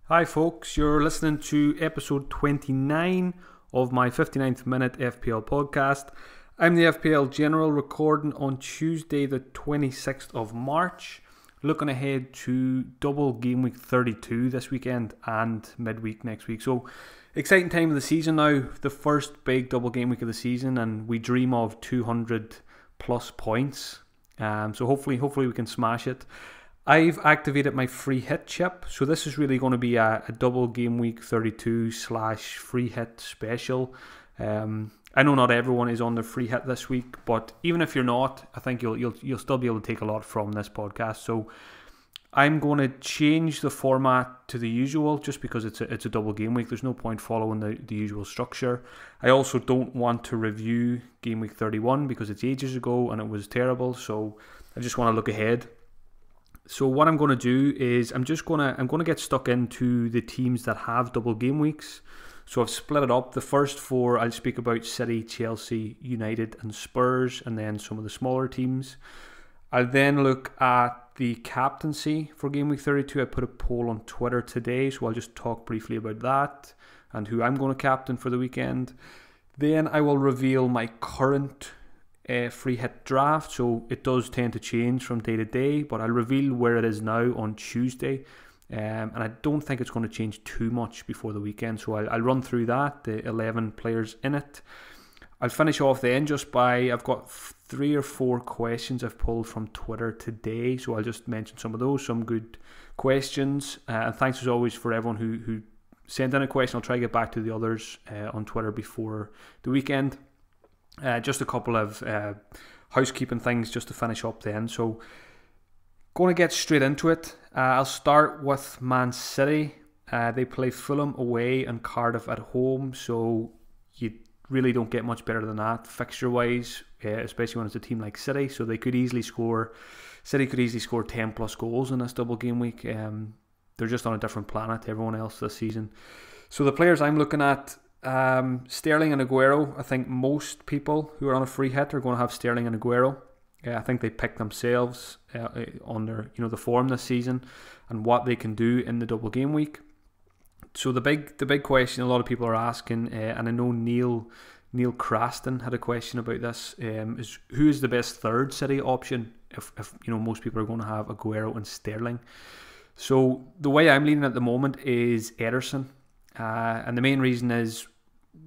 Hi folks, you're listening to episode 29 of my 59th minute FPL podcast. I'm the FPL General, recording on Tuesday the 26th of March, looking ahead to double game week 32 this weekend and midweek next week. So exciting time of the season now, the first big double game week of the season, and we dream of 200 plus points. So hopefully we can smash it. I've activated my free hit chip, so this is really going to be a double game week 32 / free hit special. I know not everyone is on the free hit this week, but even if you're not, I think you'll still be able to take a lot from this podcast. So I'm going to change the format to the usual, just because it's a double game week. There's no point following the usual structure. I also don't want to review game week 31 because it's ages ago and it was terrible. So I just want to look ahead. So what I'm going to do is I'm going to get stuck into the teams that have double game weeks. So I've split it up. The first four I'll speak about: City, Chelsea, United and Spurs, and then some of the smaller teams. I'll then look at the captaincy for game week 32. I put a poll on Twitter today, so I'll just talk briefly about that and who I'm going to captain for the weekend. Then I will reveal my current free hit draft, so it does tend to change from day to day, but I'll reveal where it is now on Tuesday, and I don't think it's going to change too much before the weekend, so I'll run through that, the 11 players in it. I'll finish off then just by, I've got 3 or 4 questions I've pulled from Twitter today, so I'll just mention some of those, some good questions, and thanks as always for everyone who sent in a question. I'll try to get back to the others on Twitter before the weekend. Just a couple of housekeeping things just to finish up then. So going to get straight into it. I'll start with Man City. They play Fulham away and Cardiff at home, so you really don't get much better than that fixture wise, especially when it's a team like City. So City could easily score 10 plus goals in this double game week. They're just on a different planet to everyone else this season. So the players I'm looking at: Sterling and Aguero. I think most people who are on a free hit are going to have Sterling and Aguero. I think they picked themselves on their the form this season and what they can do in the double game week. So the big question a lot of people are asking, and I know Neil Craston had a question about this, is who is the best third City option if most people are going to have Aguero and Sterling. So the way I'm leaning at the moment is Ederson, and the main reason is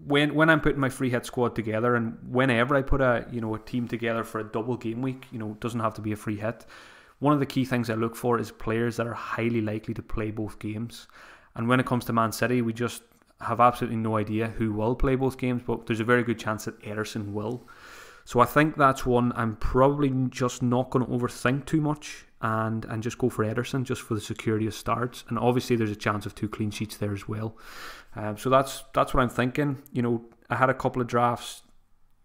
when I'm putting my free hit squad together, and whenever I put a team together for a double game week, it doesn't have to be a free hit. One of the key things I look for is players that are highly likely to play both games. And when it comes to Man City, we just have absolutely no idea who will play both games, but there's a very good chance that Ederson will. So I think that's one I'm probably just not going to overthink too much and just go for Ederson, just for the security of starts. And obviously there's a chance of 2 clean sheets there as well. So that's what I'm thinking. I had a couple of drafts,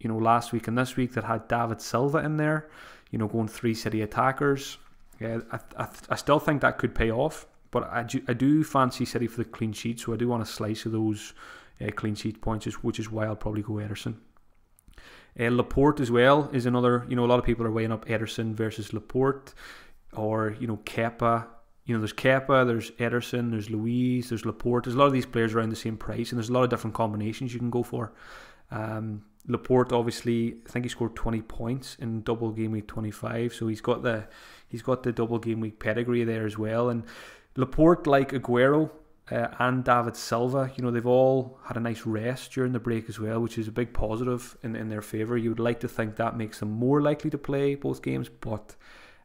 last week and this week that had David Silva in there, going 3 City attackers. I still think that could pay off, but I do fancy City for the clean sheet, so I do want a slice of those clean sheet points, which is why I'll probably go Ederson. Laporte as well is another. A lot of people are weighing up Ederson versus Laporte, or Kepa. There's Kepa, there's Ederson, there's Luiz, there's Laporte. There's a lot of these players around the same price, and there's a lot of different combinations you can go for. Laporte, obviously, I think he scored 20 points in double game week 25, so he's got the double game week pedigree there as well. And Laporte, like Aguero and David Silva, they've all had a nice rest during the break as well, which is a big positive in their favour. You would like to think that makes them more likely to play both games, but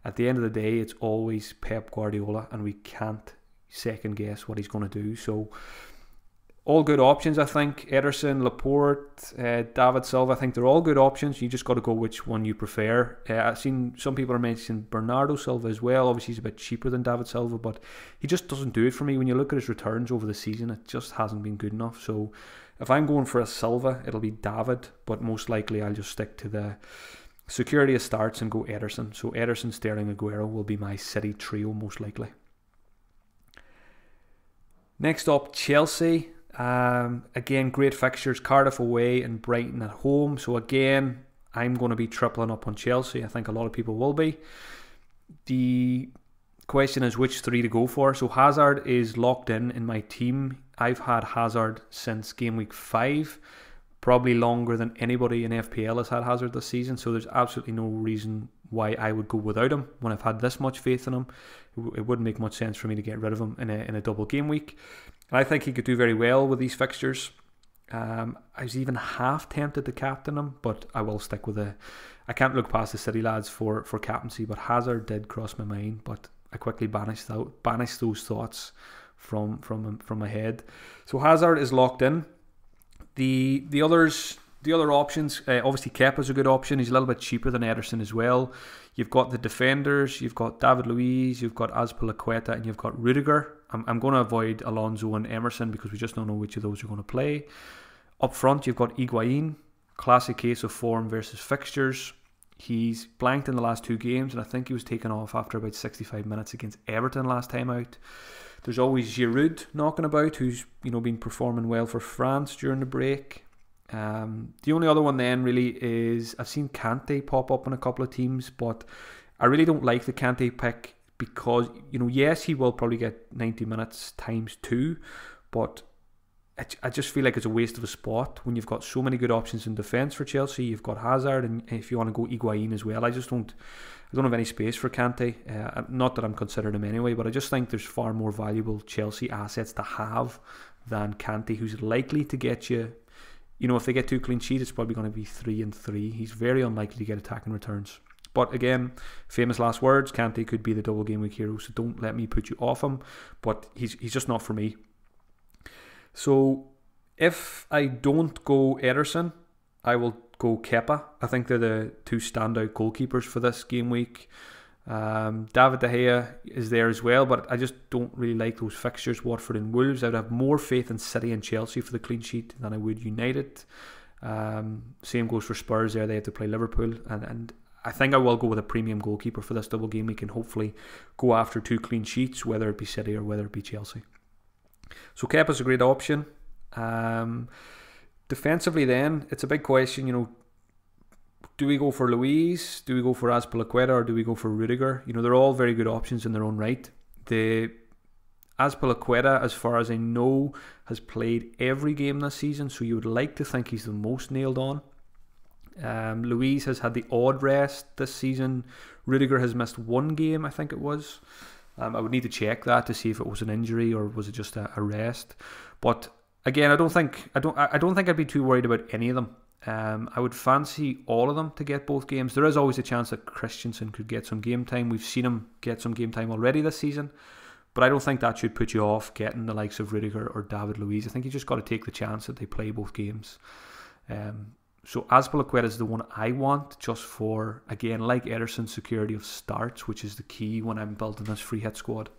at the end of the day, it's always Pep Guardiola, and we can't second guess what he's going to do. So all good options, I think. Ederson, Laporte, David Silva, I think they're all good options. You just got to go which one you prefer. I've seen some people are mentioning Bernardo Silva as well. Obviously, he's a bit cheaper than David Silva, but he just doesn't do it for me. When you look at his returns over the season, it just hasn't been good enough. So if I'm going for a Silva, it'll be David, but most likely I'll just stick to the security of starts and go Ederson. So Ederson, Sterling, Aguero will be my City trio most likely. Next up, Chelsea. Again, great fixtures: Cardiff away and Brighton at home. So again, I'm going to be tripling up on Chelsea. I think a lot of people will be. The question is which three to go for. So Hazard is locked in my team. I've had Hazard since game week 5, probably longer than anybody in FPL has had Hazard this season, so there's absolutely no reason why I would go without him when I've had this much faith in him. It wouldn't make much sense for me to get rid of him in a double game week. And I think he could do very well with these fixtures. I was even half tempted to captain him, but I will stick with I can't look past the City lads for captaincy, but Hazard did cross my mind, but I quickly banished those thoughts from my head. So Hazard is locked in. The other options, obviously Kepa's a good option. He's a little bit cheaper than Ederson as well. You've got the defenders, you've got David Luiz, you've got Azpilicueta, and you've got Rudiger. I'm going to avoid Alonso and Emerson because we just don't know which of those are going to play. Up front, you've got Higuain, classic case of form versus fixtures. He's blanked in the last 2 games, and I think he was taken off after about 65 minutes against Everton last time out. There's always Giroud knocking about, who's been performing well for France during the break. The only other one then really is I've seen Kante pop up in a couple of teams, but I really don't like the Kante pick because yes, he will probably get 90 minutes times 2, but I just feel like it's a waste of a spot when you've got so many good options in defence for Chelsea. You've got Hazard, and if you want to go Higuain as well, I don't have any space for Kante. Not that I'm considering him anyway, but I just think there's far more valuable Chelsea assets to have than Kante, who's likely to get you. If they get 2 clean sheets, it's probably going to be 3 and 3. He's very unlikely to get attacking returns. But again, famous last words, Kante could be the double game week hero, so don't let me put you off him. But he's just not for me. So if I don't go Ederson, I will go Kepa. I think they're the 2 standout goalkeepers for this game week. David De Gea is there as well, but I just don't really like those fixtures, Watford and Wolves. I would have more faith in City and Chelsea for the clean sheet than I would United. Same goes for Spurs there. They have to play Liverpool, and I think I will go with a premium goalkeeper for this double game week and hopefully go after 2 clean sheets, whether it be City or whether it be Chelsea. So Kepa's a great option. Defensively then, it's a big question, do we go for Luiz? Do we go for Azpilicueta? Or do we go for Rudiger? They're all very good options in their own right. The Azpilicueta, as far as I know, has played every game this season, so you would like to think he's the most nailed on. Luiz has had the odd rest this season. Rudiger has missed 1 game, I think it was. I would need to check that to see if it was an injury or was it just a rest. But again, I don't think I'd be too worried about any of them. I would fancy all of them to get both games. There is always a chance that Christensen could get some game time. We've seen him get some game time already this season, but I don't think that should put you off getting the likes of Rudiger or David Luiz. I think you just got to take the chance that they play both games. So Azpilicueta is the one I want, just for, again, like Ederson, security of starts, which is the key when I'm building this free hit squad.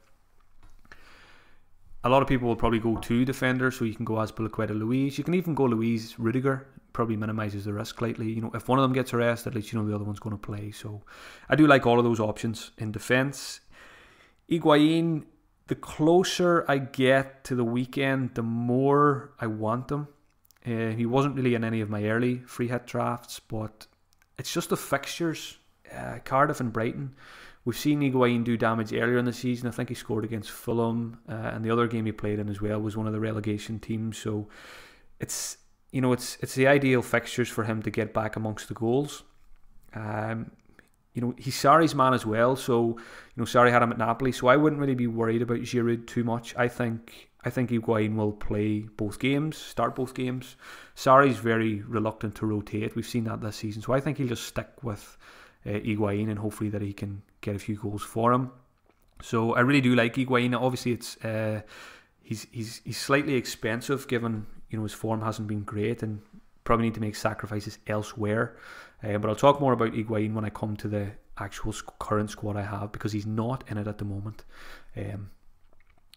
A lot of people will probably go 2 defenders, so you can go Azpilicueta, Luiz. You can even go Luiz, Rudiger. Probably minimises the risk slightly. If one of them gets a rest, at least the other one's going to play. So I do like all of those options in defence. Higuain, the closer I get to the weekend, the more I want him. He wasn't really in any of my early free hit drafts, but it's just the fixtures. Cardiff and Brighton. We've seen Higuain do damage earlier in the season. I think he scored against Fulham, and the other game he played in as well was one of the relegation teams. So it's the ideal fixtures for him to get back amongst the goals. He's Sarri's man as well. So Sarri had him at Napoli, so I wouldn't really be worried about Giroud too much. I think Higuain will play both games, start both games. Sarri's very reluctant to rotate. We've seen that this season, so I think he'll just stick with Higuain and hopefully that he can get a few goals for him. So I really do like Higuain. Obviously, it's he's slightly expensive given his form hasn't been great and probably need to make sacrifices elsewhere. But I'll talk more about Higuain when I come to the actual current squad I have, because he's not in it at the moment.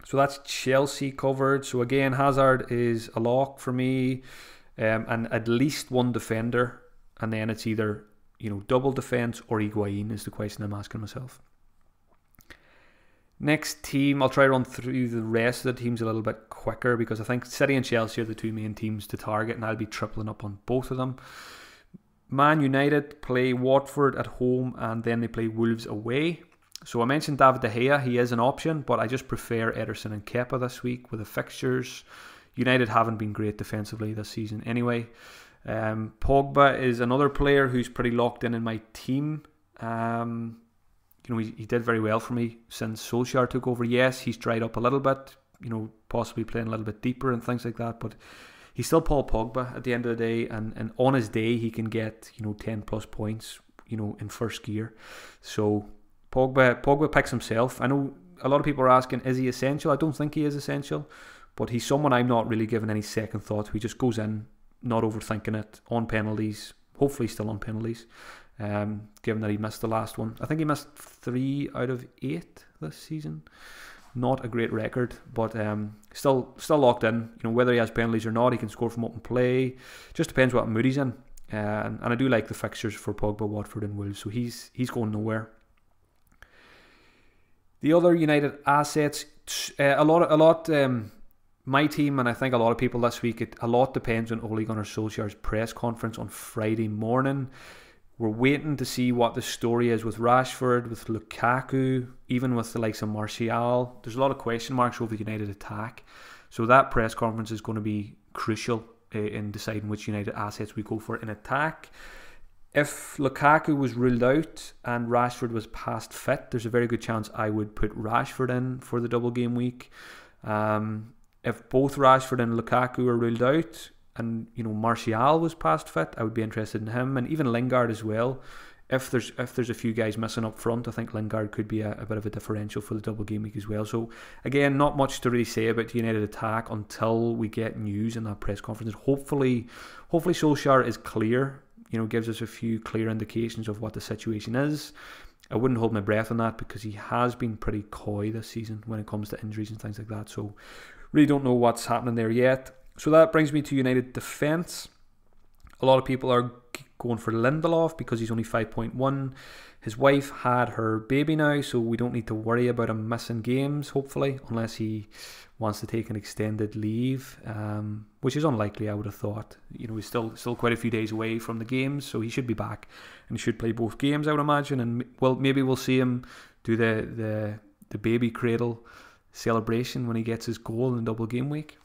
So that's Chelsea covered. So again, Hazard is a lock for me, and at least 1 defender, and then it's either double defence or Higuain is the question I'm asking myself. Next team, I'll try to run through the rest of the teams a little bit quicker because I think City and Chelsea are the 2 main teams to target, and I'll be tripling up on both of them. Man United play Watford at home and then they play Wolves away. So I mentioned David De Gea. He is an option, but I just prefer Ederson and Kepa this week with the fixtures. United haven't been great defensively this season anyway. Pogba is another player who's pretty locked in my team. He did very well for me since Solskjaer took over. Yes, he's dried up a little bit, possibly playing a little bit deeper and things like that, but he's still Paul Pogba at the end of the day, and on his day he can get 10 plus points in first gear. So Pogba picks himself. I know a lot of people are asking, is he essential? I don't think he is essential, but he's someone I'm not really giving any second thought to. He just goes in, not overthinking it, on penalties, hopefully still on penalties, given that he missed the last one. I think he missed 3 out of 8 this season. Not a great record, but still locked in. Whether he has penalties or not, he can score from open play. Just depends what mood he's in. And I do like the fixtures for Pogba, Watford and Wolves, so he's going nowhere. The other United assets, a lot. My team, and I think a lot of people this week, a lot depends on Ole Gunnar Solskjaer's press conference on Friday morning. We're waiting to see what the story is with Rashford, with Lukaku, even with the likes of Martial. There's a lot of question marks over the United attack. So that press conference is going to be crucial in deciding which United assets we go for in attack. If Lukaku was ruled out and Rashford was past fit, there's a very good chance I would put Rashford in for the double game week. If both Rashford and Lukaku are ruled out, and Martial was past fit, I would be interested in him, and even Lingard as well. If there's a few guys missing up front, I think Lingard could be a bit of a differential for the double game week as well. So again, not much to really say about the United attack until we get news in that press conference. Hopefully Solskjaer is clear. Gives us a few clear indications of what the situation is. I wouldn't hold my breath on that because he has been pretty coy this season when it comes to injuries and things like that. So really don't know what's happening there yet. So that brings me to United defence. A lot of people are going for Lindelof because he's only 5.1. His wife had her baby now, so we don't need to worry about him missing games, hopefully, unless he wants to take an extended leave, which is unlikely, I would have thought. He's still quite a few days away from the games, so he should be back and he should play both games, I would imagine. And maybe we'll see him do the baby cradle celebration when he gets his goal in double game week.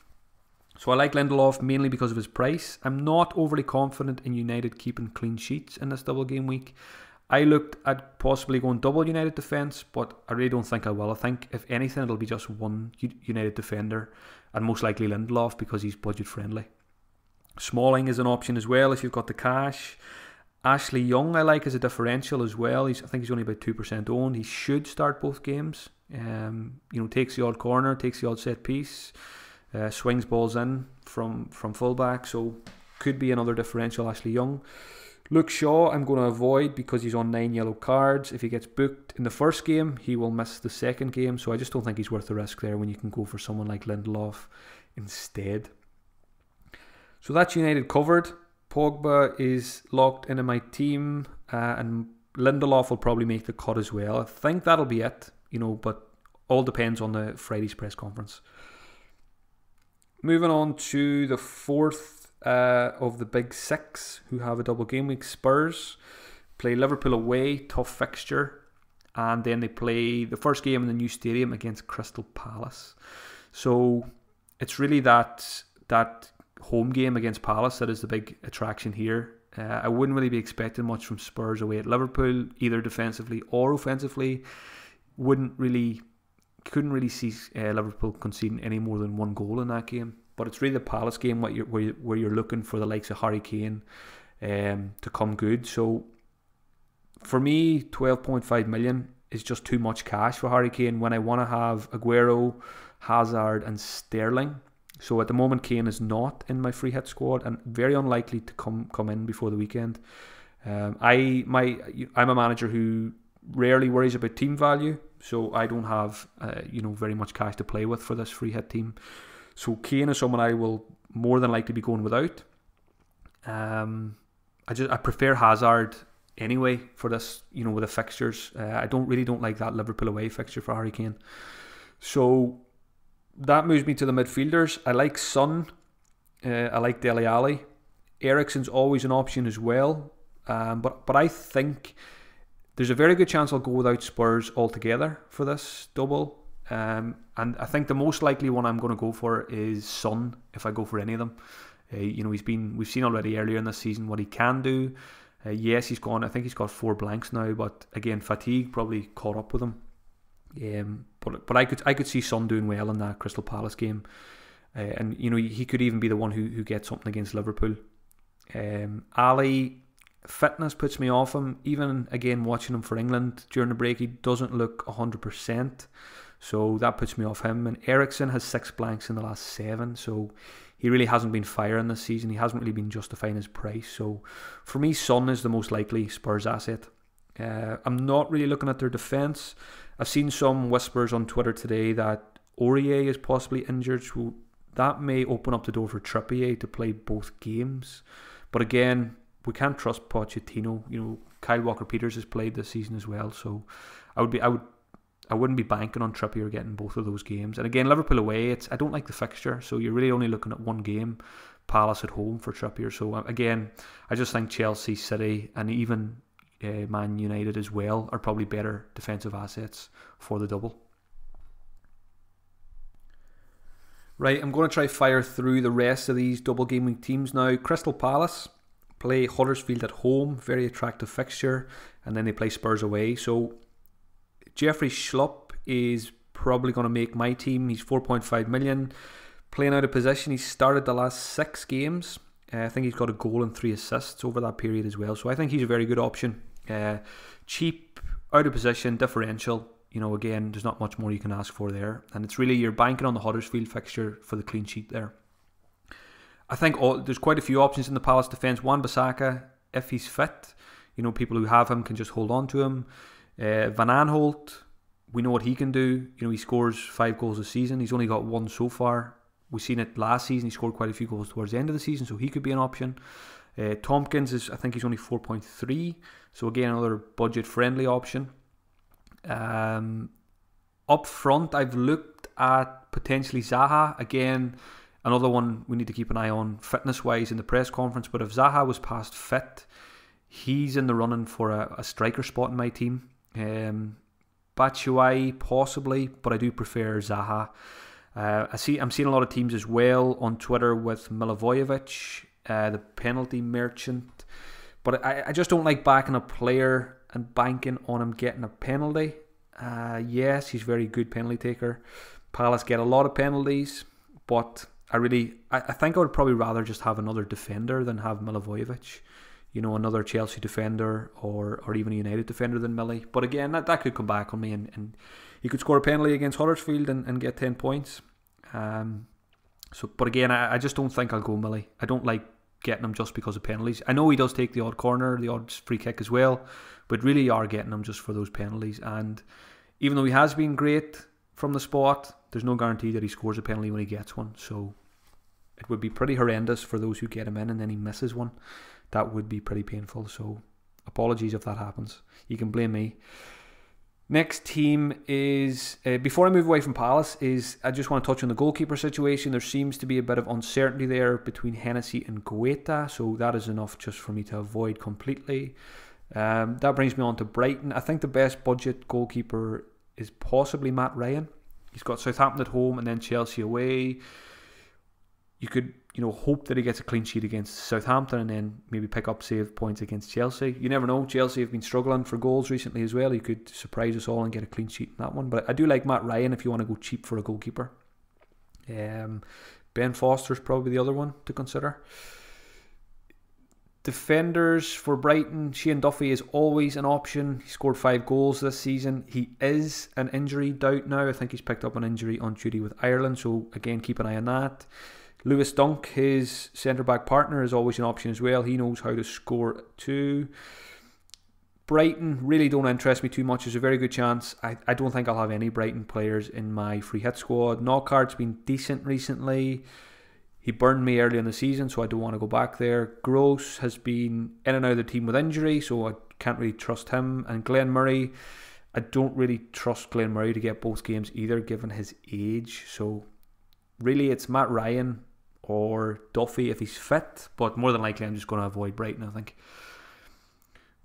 So I like Lindelof mainly because of his price. I'm not overly confident in United keeping clean sheets in this double game week. I looked at possibly going double United defence, but I really don't think I will. I think if anything it'll be just one United defender, and most likely Lindelof because he's budget friendly. Smalling is an option as well if you've got the cash. Ashley Young I like as a differential as well. I think he's only about 2% owned. He should start both games. Takes the odd corner, takes the odd set piece. Swings balls in from fullback, so could be another differential, Ashley Young. Luke Shaw I'm going to avoid because he's on 9 yellow cards. If he gets booked in the first game, he will miss the second game, so I just don't think he's worth the risk there when you can go for someone like Lindelof instead. So that's United covered. Pogba is locked into my team, and Lindelof will probably make the cut as well. I think that'll be it, but all depends on the Friday's press conference. Moving on to the fourth of the big six who have a double game week. Spurs play Liverpool away, tough fixture, and then they play the first game in the new stadium against Crystal Palace. So it's really that home game against Palace that is the big attraction here. I wouldn't really be expecting much from Spurs away at Liverpool, either defensively or offensively. Couldn't really see Liverpool conceding any more than one goal in that game. But it's really the Palace game where you're looking for the likes of Harry Kane to come good. So for me, 12.5 million is just too much cash for Harry Kane when I want to have Aguero, Hazard and Sterling. So at the moment, Kane is not in my free hit squad and very unlikely to come in before the weekend. I'm a manager who rarely worries about team value, so I don't have very much cash to play with for this free hit team. So Kane is someone I will more than likely be going without. I prefer Hazard anyway for this, with the fixtures. I don't like that Liverpool away fixture for Harry Kane. So that moves me to the midfielders. I like Son. I like Dele Alli. Eriksen's always an option as well. But I think There's a very good chance I'll go without Spurs altogether for this double. And I think the most likely one I'm going to go for is Son, if I go for any of them. We've seen already earlier in this season what he can do. Yes, he's gone. I think he's got 4 blanks now, but again, fatigue probably caught up with him. But I could see Son doing well in that Crystal Palace game, and he could even be the one who gets something against Liverpool. Ali, fitness puts me off him. Even again watching him for England during the break, he doesn't look 100%. So that puts me off him. And Eriksen has 6 blanks in the last 7, so he really hasn't been firing this season. He hasn't really been justifying his price. So for me, Son is the most likely Spurs asset. I'm not really looking at their defence. I've seen some whispers on Twitter today that Aurier is possibly injured, so that may open up the door for Trippier to play both games. But again, we can't trust Pochettino. Kyle Walker-Peters has played this season as well, so I wouldn't be banking on Trippier getting both of those games. And again, Liverpool away, I don't like the fixture, so you're really only looking at one game. Palace at home for Trippier. So again, I just think Chelsea, City, and even Man United as well are probably better defensive assets for the double. Right, I'm going to try fire through the rest of these double game week teams now. Crystal Palace play Huddersfield at home, very attractive fixture, and then they play Spurs away. So Jeffrey Schlupp is probably going to make my team. He's 4.5 million. Playing out of position, he's started the last 6 games. I think he's got a goal and 3 assists over that period as well. So I think he's a very good option. Cheap, out of position, differential. Again, there's not much more you can ask for there. And it's really, you're banking on the Huddersfield fixture for the clean sheet there. I think there's quite a few options in the Palace defence. Wan-Bissaka, if he's fit, people who have him can just hold on to him. Van Aanholt, we know what he can do. He scores 5 goals a season. He's only got 1 so far. We've seen it last season. He scored quite a few goals towards the end of the season, so he could be an option. Tompkins I think he's only 4.3. So again, another budget-friendly option. Up front, I've looked at potentially Zaha. Again, another one we need to keep an eye on fitness-wise in the press conference. But if Zaha was past fit, he's in the running for a striker spot in my team. Batshuayi possibly, but I do prefer Zaha. I'm seeing a lot of teams as well on Twitter with Milivojevic, the penalty merchant. But I just don't like backing a player and banking on him getting a penalty. Yes, he's a very good penalty taker. Palace get a lot of penalties, but I think I would probably rather just have another defender than have Milivojevic. Another Chelsea defender or even a United defender than Millie. But again, that could come back on me, and he could score a penalty against Huddersfield and get 10 points. But again, I just don't think I'll go Millie. I don't like getting him just because of penalties. I know he does take the odd corner, the odd free kick as well, but really are getting him just for those penalties. And even though he has been great from the spot, there's no guarantee that he scores a penalty when he gets one. So it would be pretty horrendous for those who get him in and then he misses one. That would be pretty painful. So apologies if that happens. You can blame me. Next team is, before I move away from Palace, I just want to touch on the goalkeeper situation. There seems to be a bit of uncertainty there between Hennessy and Guaita, so that is enough just for me to avoid completely. That brings me on to Brighton. I think the best budget goalkeeper is possibly Matt Ryan. He's got Southampton at home and then Chelsea away. You could, hope that he gets a clean sheet against Southampton and then maybe pick up save points against Chelsea. You never know. Chelsea have been struggling for goals recently as well. He could surprise us all and get a clean sheet in that one. But I do like Matt Ryan if you want to go cheap for a goalkeeper. Ben Foster's probably the other one to consider. Defenders for Brighton, Shane Duffy is always an option. He scored 5 goals this season. He is an injury doubt now. I think he's picked up an injury on duty with Ireland. So again, keep an eye on that. Lewis Dunk, his centre-back partner, is always an option as well. He knows how to score too. Brighton really don't interest me too much. There's a very good chance. I don't think I'll have any Brighton players in my free hit squad. Knockaert's been decent recently. He burned me early in the season, so I don't want to go back there. Gross has been in and out of the team with injury, so I can't really trust him. And Glenn Murray, I don't really trust Glenn Murray to get both games either, given his age. So really it's Matt Ryan or Duffy if he's fit, but more than likely I'm just going to avoid Brighton, I think.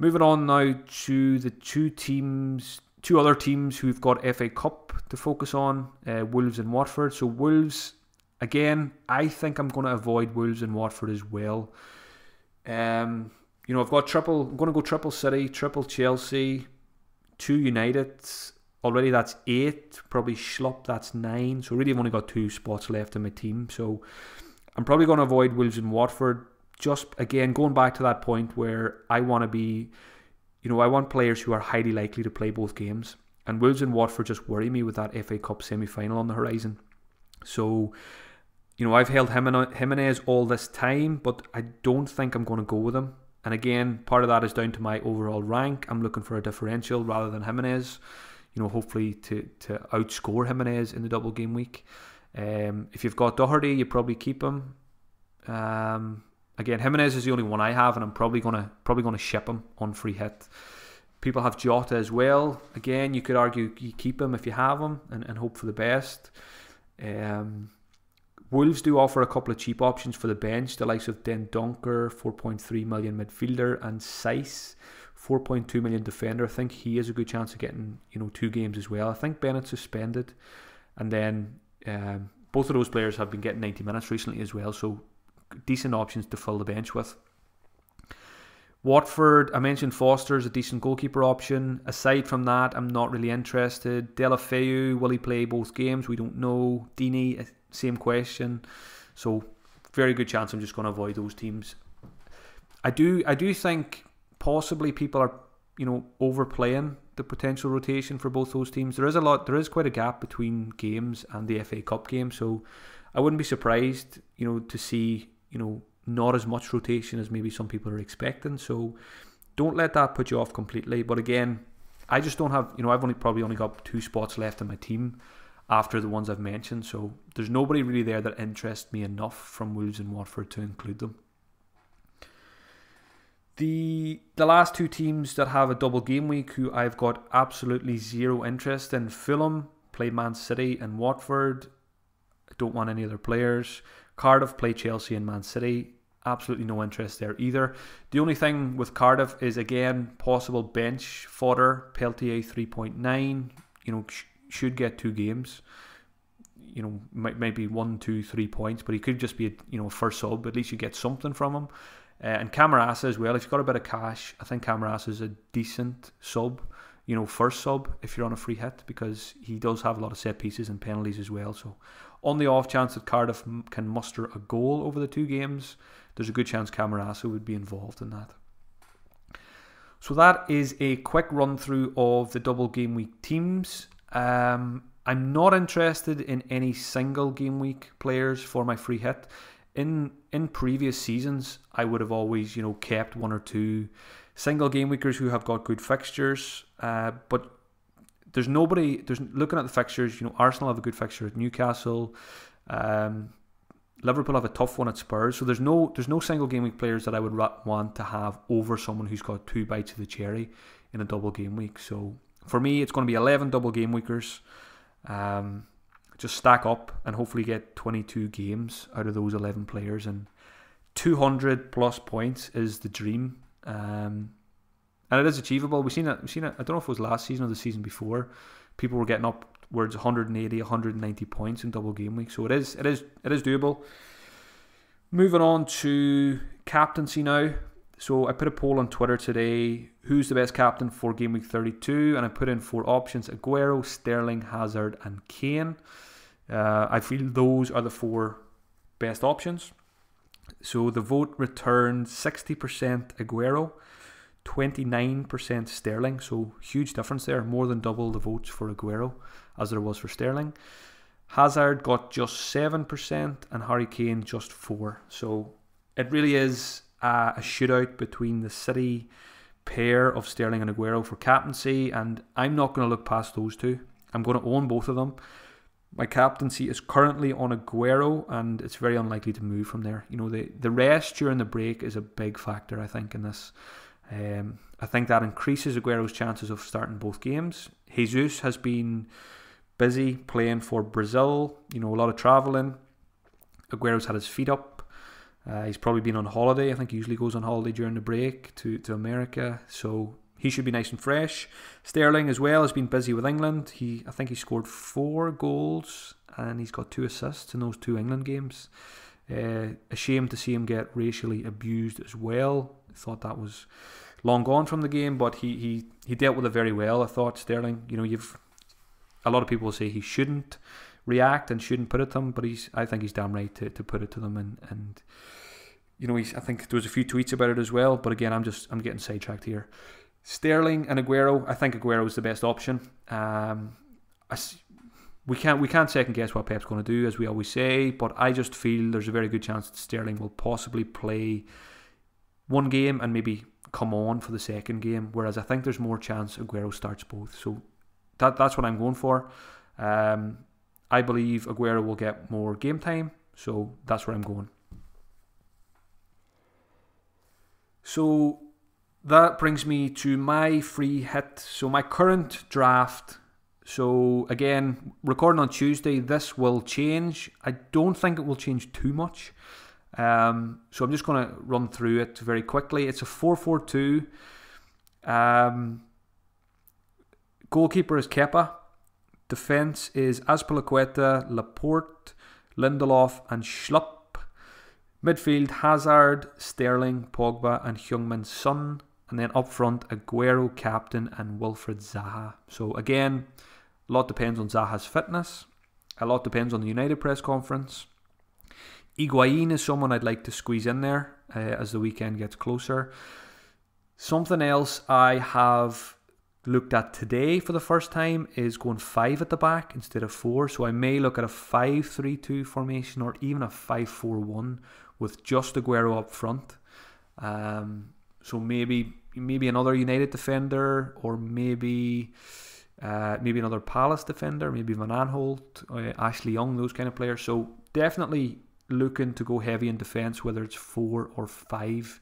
Moving on now to the two other teams who've got FA Cup to focus on, Wolves and Watford. So Wolves, again, I think I'm going to avoid Wolves and Watford as well. I've got I'm going to go triple City, triple Chelsea, 2 United. Already that's 8. Probably Schlupp, that's 9. So really I've only got 2 spots left in my team. So I'm probably going to avoid Wolves and Watford. Just, again, going back to that point where I want to be, I want players who are highly likely to play both games. And Wolves and Watford just worry me with that FA Cup semi-final on the horizon. So, I've held Jimenez all this time, but I don't think I'm going to go with him. And again, part of that is down to my overall rank. I'm looking for a differential rather than Jimenez. Hopefully to outscore Jimenez in the double game week. If you've got Doherty, you probably keep him. Again, Jimenez is the only one I have, and I'm probably gonna ship him on free hit. People have Jota as well. Again, you could argue you keep him if you have him and hope for the best. Wolves do offer a couple of cheap options for the bench, the likes of Den Donker, 4.3 million midfielder, and Seiss, 4.2 million defender. I think he has a good chance of getting 2 games as well. I think Bennett's suspended, and then both of those players have been getting 90 minutes recently as well, so decent options to fill the bench with. Watford, I mentioned Foster's a decent goalkeeper option. Aside from that, I'm not really interested. Deulofeu, will he play both games? We don't know. Deeney, same question. So very good chance I'm just going to avoid those teams. I do think possibly people are overplaying the potential rotation for both those teams. There is quite a gap between games and the FA Cup game, so I wouldn't be surprised to see not as much rotation as maybe some people are expecting. So don't let that put you off completely. But again, I just don't have, I've probably only got 2 spots left in my team after the ones I've mentioned. So there's nobody really there that interests me enough from Wolves and Watford to include them. The last 2 teams that have a double game week who I've got absolutely zero interest in, Fulham play Man City and Watford. I don't want any other players. Cardiff play Chelsea and Man City. Absolutely no interest there either. The only thing with Cardiff is, again, possible bench fodder. Peltier 3.9. Should get 2 games. Might be 1, 2, 3 points, but he could just be a first sub. At least you get something from him. And Camarasa as well. If you've got a bit of cash, I think Camarasa is a decent sub. First sub if you're on a free hit, because he does have a lot of set pieces and penalties as well. So on the off chance that Cardiff can muster a goal over the 2 games, there's a good chance Camarasa would be involved in that. So that is a quick run through of the double game week teams. I'm not interested in any single game week players for my free hit. In previous seasons, I would have always kept 1 or 2 single game weekers who have got good fixtures, but there's nobody. Looking at the fixtures, Arsenal have a good fixture at Newcastle. Liverpool have a tough one at Spurs. So there's no single game week players that I would want to have over someone who's got 2 bites of the cherry in a double game week. So for me, it's going to be 11 double game weekers. Just stack up and hopefully get 22 games out of those 11 players, and 200 plus points is the dream. And it is achievable. We've seen it. I don't know if it was last season or the season before. People were getting upwards 180, 190 points in double game week. So it is doable. Moving on to captaincy now. So I put a poll on Twitter today. Who's the best captain for game week 32? And I put in 4 options: Aguero, Sterling, Hazard, and Kane. I feel those are the 4 best options. So the vote returned 60% Aguero, 29% Sterling. So huge difference there. More than double the votes for Aguero as there was for Sterling. Hazard got just 7% and Harry Kane just 4%. So it really is a shootout between the City pair of Sterling and Aguero for captaincy, and I'm not going to look past those 2. I'm going to own both of them. My captaincy is currently on Aguero, and it's very unlikely to move from there. The rest during the break is a big factor, I think, in this. I think that increases Aguero's chances of starting both games. Jesus has been busy playing for Brazil, a lot of travelling. Aguero's had his feet up. He's probably been on holiday. I think he usually goes on holiday during the break to America, so he should be nice and fresh. Sterling as well has been busy with England. I think he scored 4 goals and he's got 2 assists in those 2 England games. A shame to see him get racially abused as well. I thought that was long gone from the game, but he dealt with it very well. I thought Sterling, a lot of people say he shouldn't react and shouldn't put it to them, but I think he's damn right to put it to them, and I think there was a few tweets about it as well, but again, I'm getting sidetracked here. Sterling and Aguero, I think Aguero is the best option. We can't second guess what Pep's going to do, as we always say, but I just feel there's a very good chance that Sterling will possibly play one game and maybe come on for the second game, whereas I think there's more chance Aguero starts both. So that's what I'm going for. I believe Aguero will get more game time, so that's where I'm going. So that brings me to my free hit. So my current draft. So again, recording on Tuesday, this will change. I don't think it will change too much. So I'm just going to run through it very quickly. It's a 4-4-2. Goalkeeper is Kepa. Defence is Azpilicueta, Laporte, Lindelof and Schlupp. Midfield, Hazard, Sterling, Pogba and Heung-min Son. And then up front, Aguero, captain, and Wilfried Zaha. So again, a lot depends on Zaha's fitness. A lot depends on the United press conference. Higuain is someone I'd like to squeeze in there as the weekend gets closer. Something else I have looked at today for the first time is going 5 at the back instead of 4. So I may look at a 5-3-2 formation or even a 5-4-1 with just Aguero up front. So maybe another United defender, or maybe another Palace defender, maybe Van Aanholt, Ashley Young, those kind of players. So definitely looking to go heavy in defence, whether it's 4 or 5.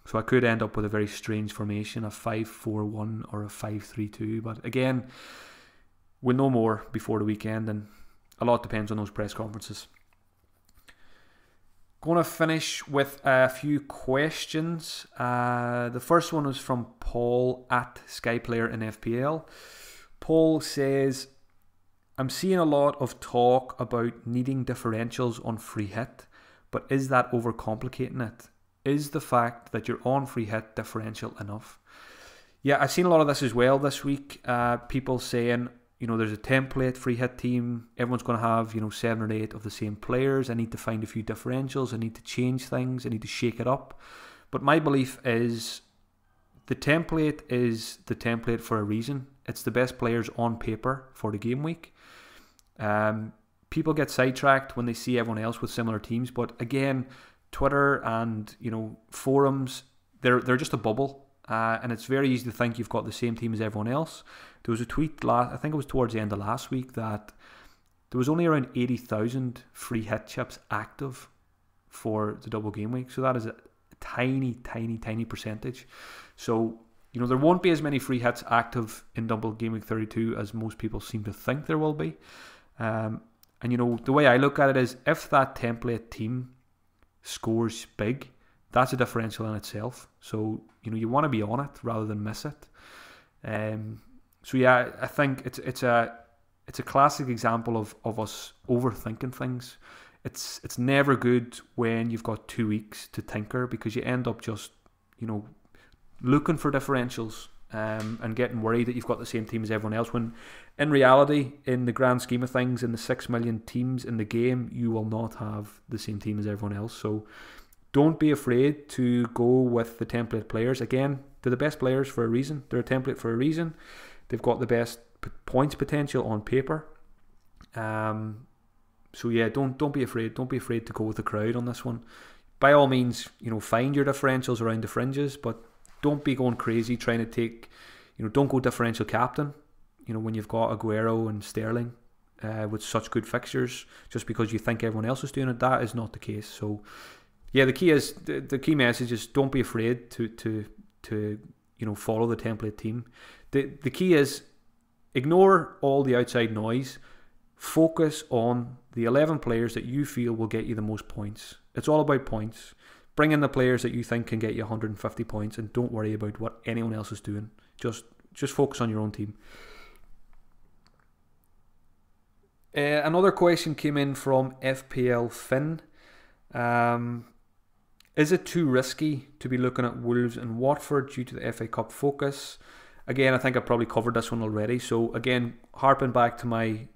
So I could end up with a very strange formation, a 5-4-1 or a 5-3-2. But again, we'll know more before the weekend, and a lot depends on those press conferences. Going to finish with a few questions. The first one was from Paul at SkyPlayer in FPL. Paul says, I'm seeing a lot of talk about needing differentials on free hit, but is that overcomplicating it? Is the fact that you're on free hit differential enough? Yeah, I've seen a lot of this as well this week. People saying, there's a template free hit team. Everyone's going to have, 7 or 8 of the same players. I need to find a few differentials. I need to change things. I need to shake it up. But my belief is the template is the template for a reason. It's the best players on paper for the game week. People get sidetracked when they see everyone else with similar teams. But again, Twitter and forums, they're just a bubble. And it's very easy to think you've got the same team as everyone else. There was a tweet, I think it was towards the end of last week, that there was only around 80,000 free hit chips active for the double game week. So that is a tiny, tiny, tiny percentage. So, there won't be as many free hits active in double game week 32 as most people seem to think there will be. And the way I look at it is, if that template team scores big, that's a differential in itself. So, you want to be on it rather than miss it. So yeah, I think it's a classic example of us overthinking things. It's never good when you've got 2 weeks to tinker, because you end up just looking for differentials and getting worried that you've got the same team as everyone else, when in reality, in the grand scheme of things, in the 6 million teams in the game, you will not have the same team as everyone else. So don't be afraid to go with the template players. Again, they're the best players for a reason. They're a template for a reason. They've got the best points potential on paper. So yeah, don't be afraid. Don't be afraid to go with the crowd on this one. By all means, find your differentials around the fringes, but don't be going crazy trying to take, don't go differential captain, when you've got Aguero and Sterling with such good fixtures, just because you think everyone else is doing it. That is not the case. So yeah, the key message is, don't be afraid to follow the template team. The key is, ignore all the outside noise. Focus on the 11 players that you feel will get you the most points. It's all about points. Bring in the players that you think can get you 150 points, and don't worry about what anyone else is doing. Just focus on your own team. Another question came in from FPL Finn. Is it too risky to be looking at Wolves and Watford due to the FA Cup focus? Again, I think I probably covered this one already. So again, harping back to my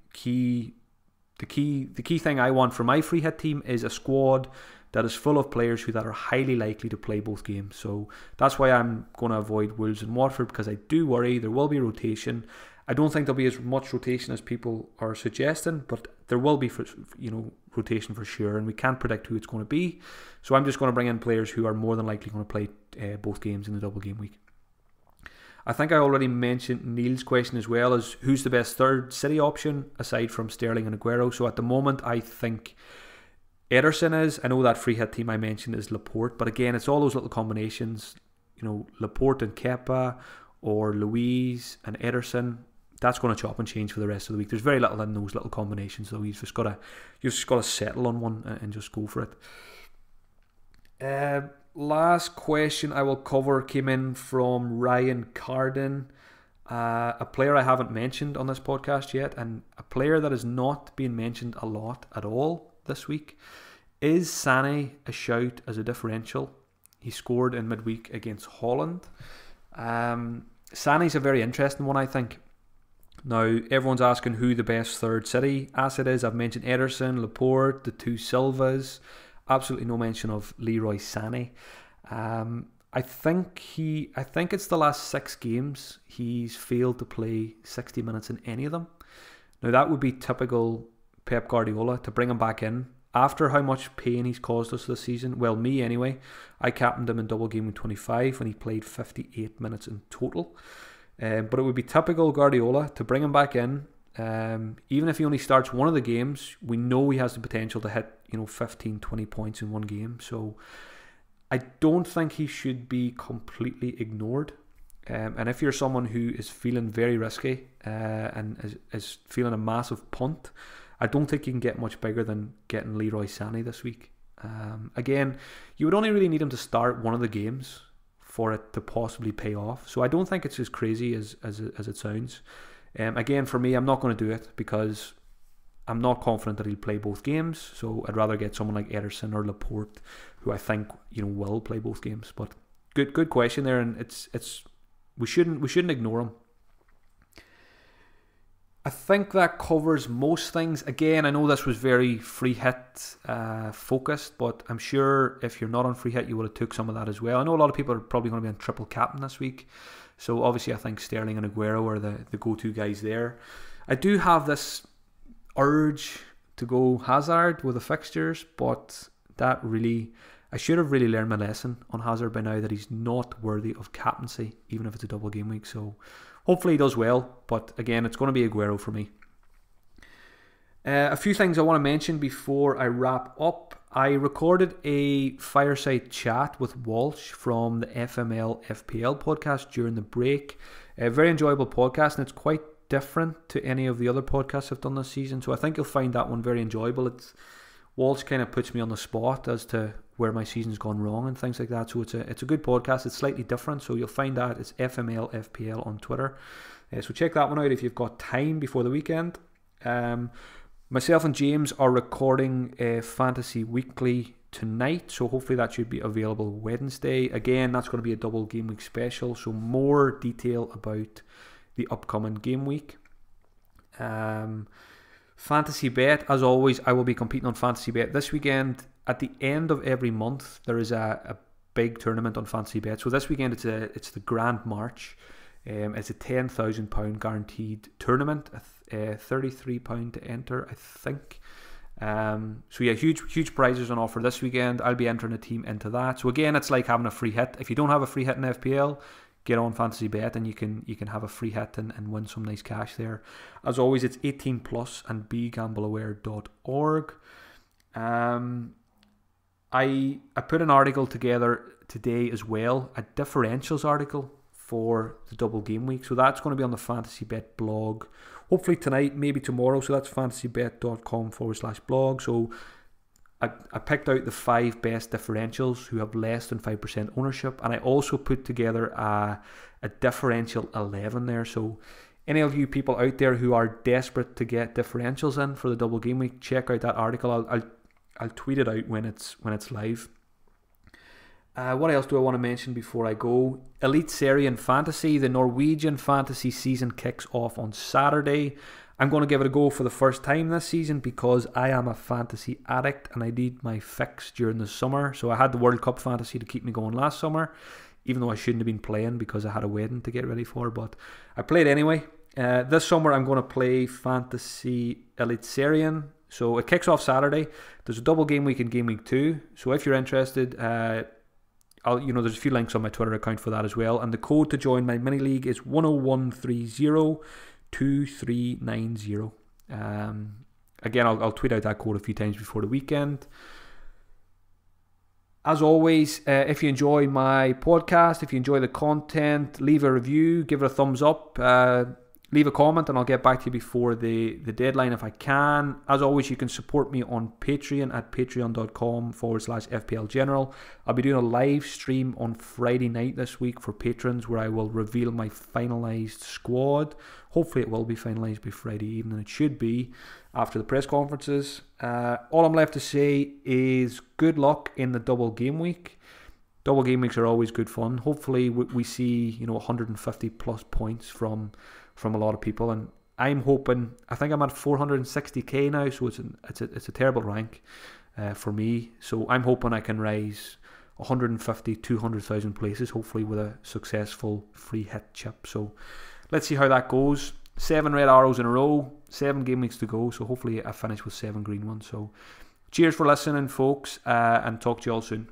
the key thing I want for my free hit team is a squad that is full of players that are highly likely to play both games. So that's why I'm going to avoid Wolves and Watford, because I do worry there will be rotation. I don't think there'll be as much rotation as people are suggesting, but there will be, rotation for sure, and we can't predict who it's going to be. So I'm just going to bring in players who are more than likely going to play both games in the double game week. I think I already mentioned Neil's question as well, as who's the best third City option aside from Sterling and Aguero. So at the moment, I think Ederson is. I know that free hit team I mentioned is Laporte, but again, it's all those little combinations, Laporte and Kepa, or Louise and Ederson. That's going to chop and change for the rest of the week. There's very little in those little combinations, though. You've just got to settle on one and just go for it. Last question I will cover came in from Ryan Carden, a player I haven't mentioned on this podcast yet, and a player that is not being mentioned a lot at all this week. Is Sané a shout as a differential? He scored in midweek against Holland. Sané's a very interesting one, I think. Now, everyone's asking who the best third City asset is. I've mentioned Ederson, Laporte, the two Silvas. Absolutely no mention of Leroy Sané. I think it's the last 6 games he's failed to play 60 minutes in any of them. Now, that would be typical Pep Guardiola to bring him back in after how much pain he's caused us this season. Well, me anyway. I captained him in double game week 25 when he played 58 minutes in total. But it would be typical Guardiola to bring him back in. Even if he only starts one of the games, we know he has the potential to hit 15, 20 points in one game. So I don't think he should be completely ignored. And if you're someone who is feeling very risky and is feeling a massive punt, I don't think you can get much bigger than getting Leroy Sané this week. Again, you would only really need him to start one of the games for it to possibly pay off. So I don't think it's as crazy as it sounds. Again, for me, I'm not going to do it because I'm not confident that he'll play both games. So I'd rather get someone like Ederson or Laporte, who I think will play both games. But good question there, and we shouldn't ignore him. I think that covers most things. Again, I know this was very free hit focused, but I'm sure if you're not on free hit, you would have took some of that as well. I know a lot of people are probably going to be on triple captain this week. So obviously I think Sterling and Aguero are the go-to guys there. I do have this urge to go Hazard with the fixtures, but I should have really learned my lesson on Hazard by now, that he's not worthy of captaincy, even if it's a double game week. So hopefully he does well, but again, it's going to be Aguero for me. A few things I want to mention before I wrap up. I recorded a fireside chat with Walsh from the FML FPL podcast during the break. A very enjoyable podcast, and it's quite different to any of the other podcasts I've done this season, so I think you'll find that one very enjoyable. Walsh kind of puts me on the spot as to where my season's gone wrong and things like that, so it's a good podcast. It's slightly different, so you'll find that it's FML FPL on Twitter. So check that one out if you've got time before the weekend. Myself and James are recording a Fantasy Weekly tonight, so hopefully that should be available Wednesday. Again, that's going to be a double game week special, so more detail about the upcoming game week. Fantasy Bet, as always, I will be competing on Fantasy Bet this weekend. At the end of every month, there is a big tournament on Fantasy Bet. So this weekend, it's the Grand March. It's a £10,000 guaranteed tournament, £33 to enter, I think. So yeah, huge prizes on offer this weekend. I'll be entering a team into that. So again, it's like having a free hit. If you don't have a free hit in FPL, get on Fantasy Bet and you can have a free hit and win some nice cash there. As always, it's 18 plus and begambleaware.org. I put an article together today as well, a differentials article for the double game week. So that's going to be on the Fantasy Bet blog. Hopefully tonight, maybe tomorrow. So that's fantasybet.com/blog. So I picked out the 5 best differentials who have less than 5% ownership, and I also put together a differential 11 there. So any of you people out there who are desperate to get differentials in for the double game week, check out that article. I'll tweet it out when it's live. What else do I want to mention before I go? Elite Serie in Fantasy. The Norwegian fantasy season kicks off on Saturday. I'm going to give it a go for the first time this season because I am a fantasy addict and I need my fix during the summer. So I had the World Cup fantasy to keep me going last summer, even though I shouldn't have been playing because I had a wedding to get ready for, but I played anyway. This summer I'm going to play Fantasy Elite Serie. So it kicks off Saturday. There's a double game week in Game Week 2. So if you're interested, there's a few links on my Twitter account for that as well. And the code to join my mini league is 101302390. Again, I'll tweet out that code a few times before the weekend. As always, if you enjoy my podcast, if you enjoy the content, leave a review, give it a thumbs up, leave a comment, and I'll get back to you before the deadline if I can. As always, you can support me on Patreon at patreon.com/FPL General. I'll be doing a live stream on Friday night this week for patrons where I will reveal my finalised squad. Hopefully it will be finalised by Friday evening. It should be after the press conferences. All I'm left to say is good luck in the double game week. Double game weeks are always good fun. Hopefully we see 150 plus points from a lot of people, and I'm hoping. I think I'm at 460k now, so it's a terrible rank for me. So I'm hoping I can rise 150, 200,000 places, hopefully with a successful free hit chip. So let's see how that goes. 7 red arrows in a row, 7 game weeks to go, so hopefully I finish with 7 green ones. So cheers for listening, folks, and talk to you all soon.